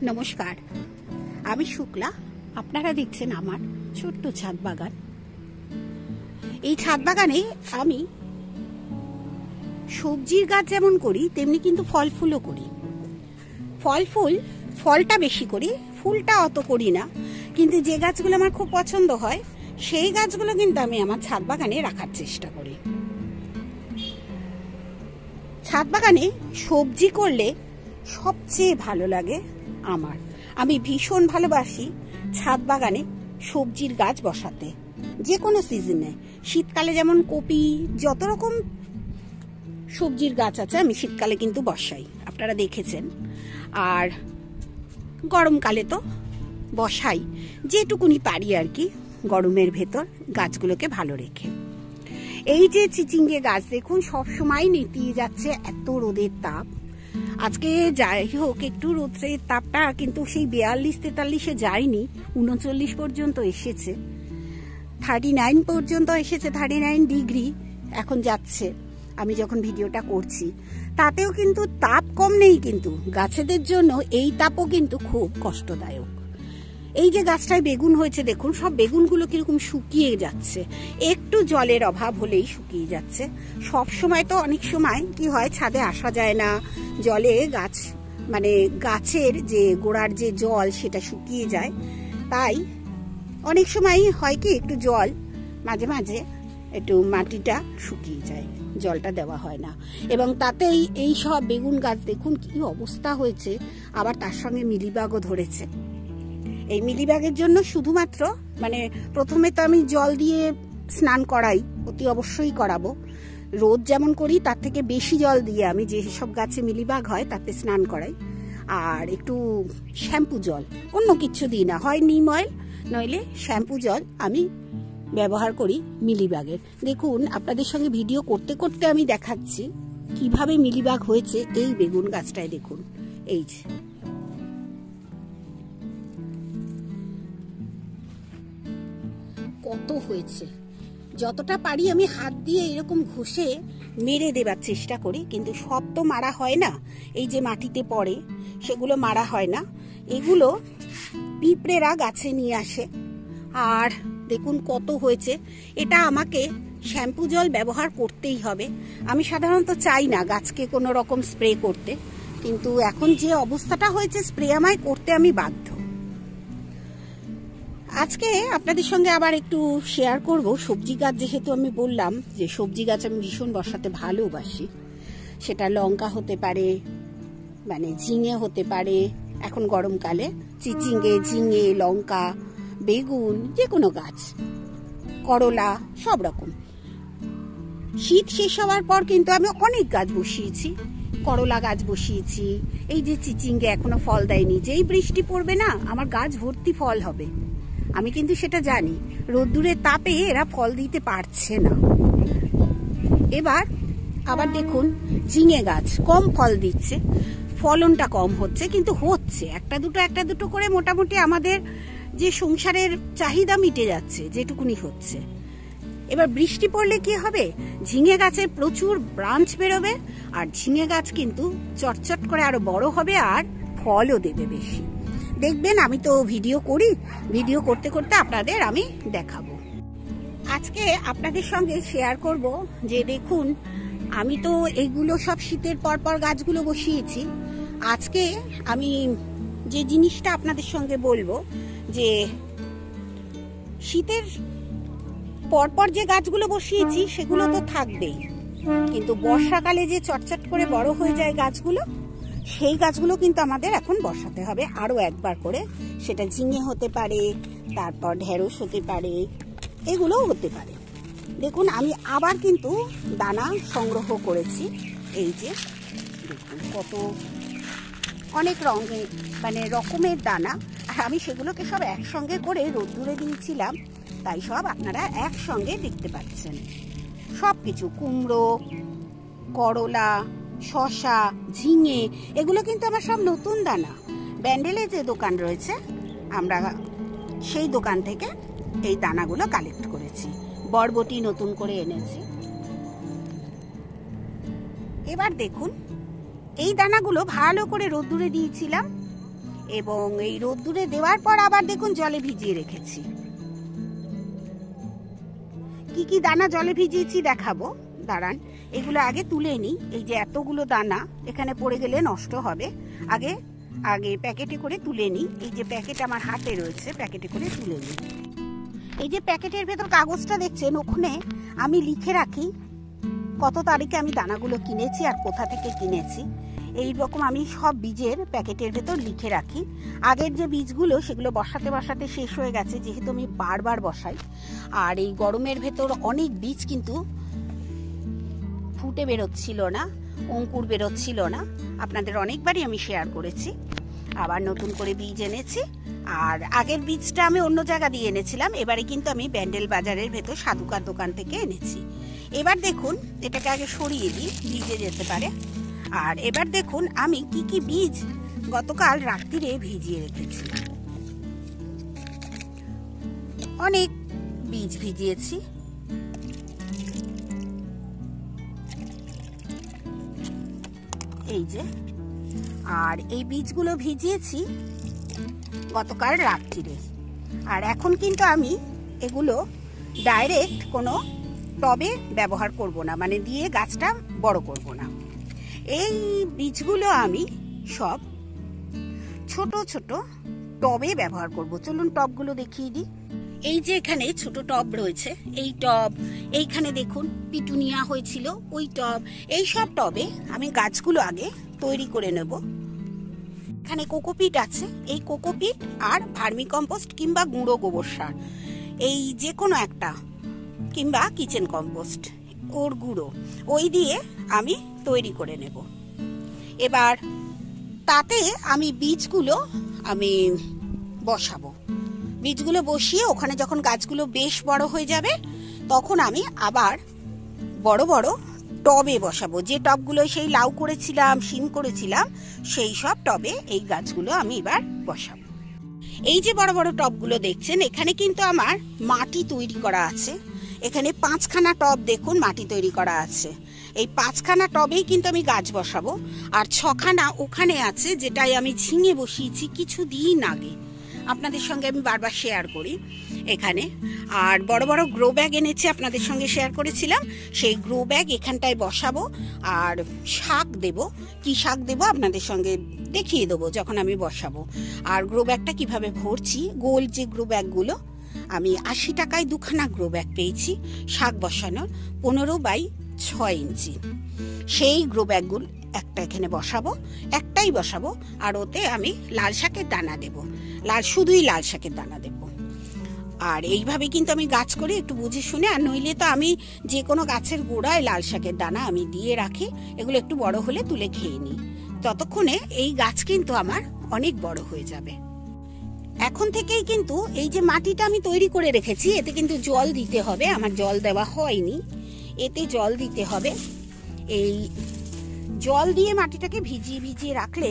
নমস্কার, আমি শুক্লা। আপনারা দেখছেন আমার ছোট্ট ছাদ বাগান। এই ছাদ বাগানে আমি সবজির গাছ যেমন করি তেমনি কিন্তু ফল ফুলও করি। ফলটা বেশি করি, ফুলটা অত করি না। কিন্তু যে গাছগুলো আমার খুব পছন্দ হয় সেই গাছগুলো কিন্তু আমি আমার ছাদ বাগানে রাখার চেষ্টা করি। ছাদ বাগানে সবজি করলে সবচেয়ে ভালো লাগে আমার। আমি ভীষণ ভালোবাসি ছাদ বাগানে সবজির গাছ বসাতে, যে কোনো সিজনে। শীতকালে যেমন কপি, যত রকম সবজির গাছ আছে আমি শীতকালে কিন্তু বসাই, আপনারা দেখেছেন। আর গরমকালে তো বসাই, যেটুকুনি পারি আর কি, গরমের ভেতর গাছগুলোকে ভালো রেখে। এই যে চিচিঙ্গে গাছ দেখুন, সবসময় নেতিয়ে যাচ্ছে, এত রোদের তাপ। আজকে যাই হোক একটু রোদের তাপটা কিন্তু সেই 42-43-এ যায়নি, 39 পর্যন্ত এসেছে, 39 পর্যন্ত এসেছে, 39 ডিগ্রি এখন যাচ্ছে আমি যখন ভিডিওটা করছি। তাতেও কিন্তু তাপ কম নেই, কিন্তু গাছেদের জন্য এই তাপও কিন্তু খুব কষ্টদায়ক। এই যে গাছটায় বেগুন হয়েছে দেখুন, সব বেগুনগুলো কিরকম শুকিয়ে যাচ্ছে, একটু জলের অভাব হলেই শুকিয়ে যাচ্ছে। সব সময় তো অনেক সময় কি হয়, ছাদে আসা যায় না, জলে গাছ মানে গাছের যে গোড়ার যে জল সেটা শুকিয়ে যায়। তাই অনেক সময় হয় কি, একটু জল মাঝে মাঝে একটু মাটিটা শুকিয়ে যায়, জলটা দেওয়া হয় না। এবং তাতেই এই সব বেগুন গাছ দেখুন কি অবস্থা হয়েছে। আবার তার সঙ্গে মিলিবাগও ধরেছে। এই মিলিবাগের জন্য শুধুমাত্র মানে প্রথমে তো আমি জল দিয়ে স্নান করাই, অতি অবশ্যই করাবো। রোজ যেমন করি তার থেকে বেশি জল দিয়ে আমি যেসব গাছে মিলিবাগ হয় তাতে স্নান করাই। আর একটু শ্যাম্পু জল, অন্য কিছু দিই না, হয় নিম অয়েল নইলে শ্যাম্পু জল আমি ব্যবহার করি মিলিবাগের। দেখুন, আপনাদের সঙ্গে ভিডিও করতে করতে আমি দেখাচ্ছি কিভাবে মিলিবাগ হয়েছে এই বেগুন গাছটায়। দেখুন, এই যে কত হয়েছে। যতটা পারি আমি হাত দিয়ে এরকম ঘষে মেরে দেবার চেষ্টা করি, কিন্তু সব তো মারা হয় না। এই যে মাটিতে পড়ে সেগুলো মারা হয় না, এগুলো পিঁপড়েরা গাছে নিয়ে আসে। আর দেখুন কত হয়েছে। এটা আমাকে শ্যাম্পু জল ব্যবহার করতেই হবে। আমি সাধারণত চাই না গাছকে কোনো রকম স্প্রে করতে, কিন্তু এখন যে অবস্থাটা হয়েছে স্প্রে আমায় করতে আমি বাধ্য। আজকে আপনাদের সঙ্গে আবার একটু শেয়ার করব সবজি গাছ। যেহেতু আমি বললাম যে সবজি গাছ আমি ভীষণ বসাতে ভালোবাসি, সেটা লঙ্কা হতে পারে, মানে ঝিঙে হতে পারে, এখন গরমকালে চিচিঙ্গে, ঝিঙে, লঙ্কা, বেগুন, যে কোনো গাছ, করলা, সব রকম। শীত শেষ হওয়ার পর কিন্তু আমি অনেক গাছ বসিয়েছি, করলা গাছ বসিয়েছি। এই যে চিচিঙ্গে এখনো ফল দেয়নি, যেই বৃষ্টি পড়বে না আমার গাছ ভর্তি ফল হবে। আমি কিন্তু সেটা জানি, রোদ্দুরের তাপে এরা ফল দিতে পারছে না। এবার আবার দেখুন ঝিঙে গাছ কম ফল দিচ্ছে, ফলনটা কম হচ্ছে, কিন্তু হচ্ছে একটা দুটো করে মোটামুটি আমাদের যে সংসারের চাহিদা মিটে যাচ্ছে যেটুকুনি হচ্ছে। এবার বৃষ্টি পড়লে কি হবে, ঝিঙে গাছের প্রচুর ব্রাঞ্চ বেরোবে, আর ঝিঙে গাছ কিন্তু চটচট করে আরো বড় হবে আর ফলও দেবে বেশি। দেখবেন আমি তো ভিডিও করি, ভিডিও করতে করতে আপনাদের আমি দেখাবো। আজকে আপনাদের সঙ্গে শেয়ার করব যে দেখুন, আমি তো এইগুলো সব শীতের পরপর গাছগুলো বসিয়েছি। আজকে আমি যে জিনিসটা আপনাদের সঙ্গে বলবো, যে শীতের পরপর যে গাছগুলো বসিয়েছি সেগুলো তো থাকবেই, কিন্তু বর্ষাকালে যে চটচট করে বড় হয়ে যায় গাছগুলো, সেই গাছগুলো কিন্তু আমাদের এখন বসাতে হবে আরো একবার করে। সেটা ঝিঙে হতে পারে, তারপর ঢেঁড়স হতে পারে, এগুলোও হতে পারে। দেখুন আমি আবার কিন্তু দানা সংগ্রহ করেছি। এই যে দেখুন কত অনেক রঙের মানে রকমের দানা, আর আমি সেগুলোকে সব একসঙ্গে করে রোদ্দুরে দিয়েছিলাম, তাই সব আপনারা একসঙ্গে দেখতে পাচ্ছেন। সব কিছু, কুমড়ো, করলা, শসা, ঝিঙে, এগুলো কিন্তু আমার সব নতুন দানা। ব্যান্ডেলে যে দোকান রয়েছে আমরা সেই দোকান থেকে এই দানাগুলো কালেক্ট করেছি। বরবটি নতুন করে এনেছি। এবার দেখুন এই দানাগুলো ভালো করে রোদ্দুরে দিয়েছিলাম, এবং এই রোদ্দুরে দেওয়ার পর আবার দেখুন জলে ভিজিয়ে রেখেছি। কি কি দানা জলে ভিজিয়েছি দেখাবো, দাঁড়ান। এগুলো আগে তুলে নিই। এই যে এতগুলো দানা এখানে পড়ে গেলে নষ্ট হবে, আগে আগে প্যাকেটে করে তুলে নিই। এই যে প্যাকেট আমার হাতে রয়েছে, প্যাকেটে করে তুলে নিই। এই যে প্যাকেটের ভেতর কাগজটা দেখছেন, ওখানে আমি লিখে রাখি কত তারিখে আমি দানাগুলো কিনেছি আর কোথা থেকে কিনেছি। এই রকম আমি সব বীজের প্যাকেটের ভেতর লিখে রাখি। আগের যে বীজগুলো সেগুলো বসাতে বসাতে শেষ হয়ে গেছে, যেহেতু আমি বারবার বসাই। আর এই গরমের ভেতর অনেক বীজ কিন্তু ফুটে বেরোচ্ছিল না, অঙ্কুর বেরোচ্ছিল না। আপনাদের অনেকবারই আমি শেয়ার করেছি। আবার নতুন করে বীজ এনেছি। আর আগের বীজটা আমি অন্য জায়গা দিয়ে এনেছিলাম, এবারে কিন্তু আমি ব্যান্ডেল বাজারের ভেতর সাধুকার দোকান থেকে এনেছি। এবার দেখুন, এটাকে আগে সরিয়ে দিই, ভিজে যেতে পারে। আর এবার দেখুন আমি কি কি বীজ গতকাল রাত্রিরে ভিজিয়ে রেখেছি। অনেক বীজ ভিজিয়েছি। এই যে, আর এই বীজগুলো ভিজিয়েছি গতকাল রাত্রিরে। আর এখন কিন্তু আমি এগুলো ডাইরেক্ট কোনো টবে ব্যবহার করব না, মানে দিয়ে গাছটা বড় করব না। এই বীজগুলো আমি সব ছোট ছোট টবে ব্যবহার করব। চলুন টবগুলো দেখিয়ে দিই। এই যে এখানে ছোট টব রয়েছে, এই টব, এইখানে দেখুন পিটুনিয়া হয়েছিল ওই টব। এই সব টবে আমি গাছগুলো আগে তৈরি করে নেব। এখানে কোকোপিট আছে, এই কোকোপিট আর ভার্মি কম্পোস্ট কিংবা গুঁড়ো গোবর সার, এই যে কোনো একটা, কিংবা কিচেন কম্পোস্ট ওর গুঁড়ো, ওই দিয়ে আমি তৈরি করে নেব। এবার তাতে আমি বীজগুলো আমি বসাবো। বীজগুলো বসিয়ে ওখানে যখন গাছগুলো বেশ বড় হয়ে যাবে, তখন আমি আবার বড় বড় টবে বসাবো। যে টবগুলো সেই লাউ করেছিলাম, শিম করেছিলাম, সেই সব টবে এই গাছগুলো আমি এবার বসাবো। এই যে বড় বড় টবগুলো দেখছেন, এখানে কিন্তু আমার মাটি তৈরি করা আছে। এখানে 5খানা টব দেখুন মাটি তৈরি করা আছে। এই 5খানা টবেই কিন্তু আমি গাছ বসাবো। আর 6খানা ওখানে আছে, যেটাই আমি ঝিঙে বসিয়েছি কিছুদিন আগে, আপনাদের সঙ্গে আমি বারবার শেয়ার করি এখানে। আর বড় বড় গ্রো ব্যাগ এনেছি, আপনাদের সঙ্গে শেয়ার করেছিলাম, সেই গ্রো ব্যাগ এখানটায় বসাবো। আর শাক দেব, কি শাক দেব আপনাদের সঙ্গে দেখিয়ে দেবো যখন আমি বসাবো। আর গ্রো ব্যাগটা কিভাবে ভরছি, গোল যে গ্রো ব্যাগগুলো, আমি 80 টাকায় 2খানা গ্রো ব্যাগ পেয়েছি শাক বসানোর, 15x6 ইঞ্চি। সেই গ্রো ব্যাগগুলো একটা এখানে বসাবো, একটাই বসাবো। আর ওতে আমি লাল শাকের দানা দেব, শুধুই লাল শাকের দানা দেব। আর এইভাবে কিন্তু আমি গাছ করি, একটু বুঝে শুনে। আর নইলে তো আমি যে কোনো গাছের গোড়ায় লাল শাকের দানা আমি দিয়ে রাখি, এগুলো একটু বড় হলে তুলে খেয়ে নিই। ততক্ষণে এই গাছ কিন্তু আমার অনেক বড় হয়ে যাবে। এখন থেকেই কিন্তু এই যে মাটিটা আমি তৈরি করে রেখেছি, এতে কিন্তু জল দিতে হবে। আমার জল দেওয়া হয়নি, এতে জল দিতে হবে। এই জল দিয়ে মাটিটাকে ভিজিয়ে ভিজিয়ে রাখলে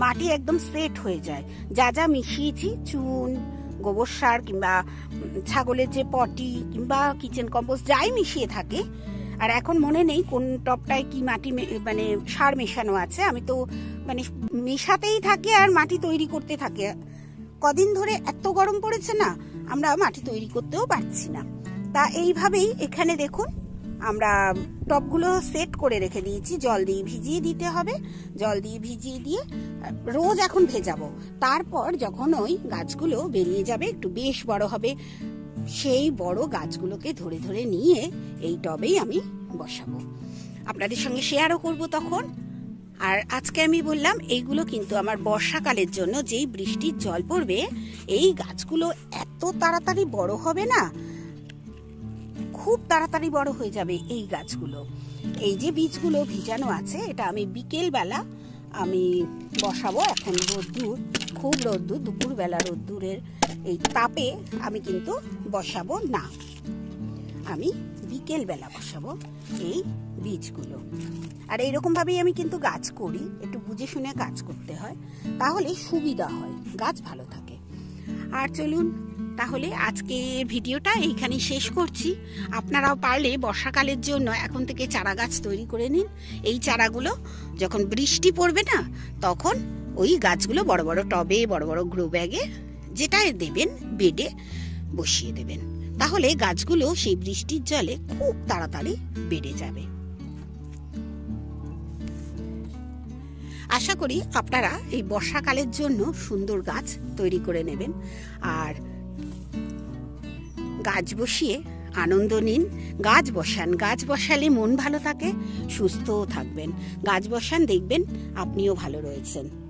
মাটি একদম সেট হয়ে যায়। যা যা মিশিয়েছি, চুন, গোবর সার কিংবা ছাগলের যে পটি কিংবা কিচেন কম্পোস্ট, যাই মিশিয়ে থাকে। আর এখন মনে নেই কোন টবটায় কি মাটি মানে সার মেশানো আছে, আমি তো মানে মেশাতেই থাকি আর মাটি তৈরি করতে থাকি। কদিন ধরে এত গরম পড়েছে না, আমরা মাটি তৈরি করতেও পারছি না। তা এইভাবেই এখানে দেখুন আমরা টবগুলো সেট করে রেখে দিয়েছি। জল দিয়ে ভিজিয়ে দিতে হবে, জল দিয়ে ভিজিয়ে দিয়ে রোজ এখন ভেজাবো। তারপর যখন ওই গাছগুলো বেরিয়ে যাবে, একটু বেশ বড় হবে, সেই বড় গাছগুলোকে ধরে ধরে নিয়ে এই টবেই আমি বসাবো, আপনাদের সঙ্গে শেয়ারও করব তখন। আর আজকে আমি বললাম এইগুলো কিন্তু আমার বর্ষাকালের জন্য, যেই বৃষ্টির জল পড়বে এই গাছগুলো এত তাড়াতাড়ি বড় হবে না, খুব তাড়াতাড়ি বড় হয়ে যাবে এই গাছগুলো। এই যে বীজগুলো ভিজানো আছে, এটা আমি বিকেল বেলা আমি বসাবো। এখন রোদ্দুর, খুব রোদ্দুর, দুপুরবেলা রোদ্দুরের এই তাপে আমি কিন্তু বসাবো না, আমি বিকেল বেলা বসাবো এই বীজগুলো। আর এইরকম ভাবেই আমি কিন্তু গাছ করি, একটু বুঝে শুনে কাজ করতে হয়, তাহলে সুবিধা হয়, গাছ ভালো থাকে। আর চলুন তাহলে আজকে ভিডিওটা এইখানেই শেষ করছি। আপনারাও পারলে বর্ষাকালের জন্য এখন থেকে চারা গাছ তৈরি করে নিন। এই চারাগুলো যখন বৃষ্টি পড়বে না, তখন ওই গাছগুলো বড় বড় টবে, বড় বড় গ্রো ব্যাগে যেটাই দেবেন বেডে বসিয়ে দেবেন। তাহলে গাছগুলো সেই বৃষ্টির জলে খুব তাড়াতাড়ি বেড়ে যাবে। আশা করি আপনারা এই বর্ষাকালের জন্য সুন্দর গাছ তৈরি করে নেবেন আর গাছ বসিয়ে আনন্দ নিন। গাছ বসান, গাছ বসালে মন ভালো থাকে, সুস্থও থাকবেন। গাছ বসান, দেখবেন আপনিও ভালো রয়েছেন।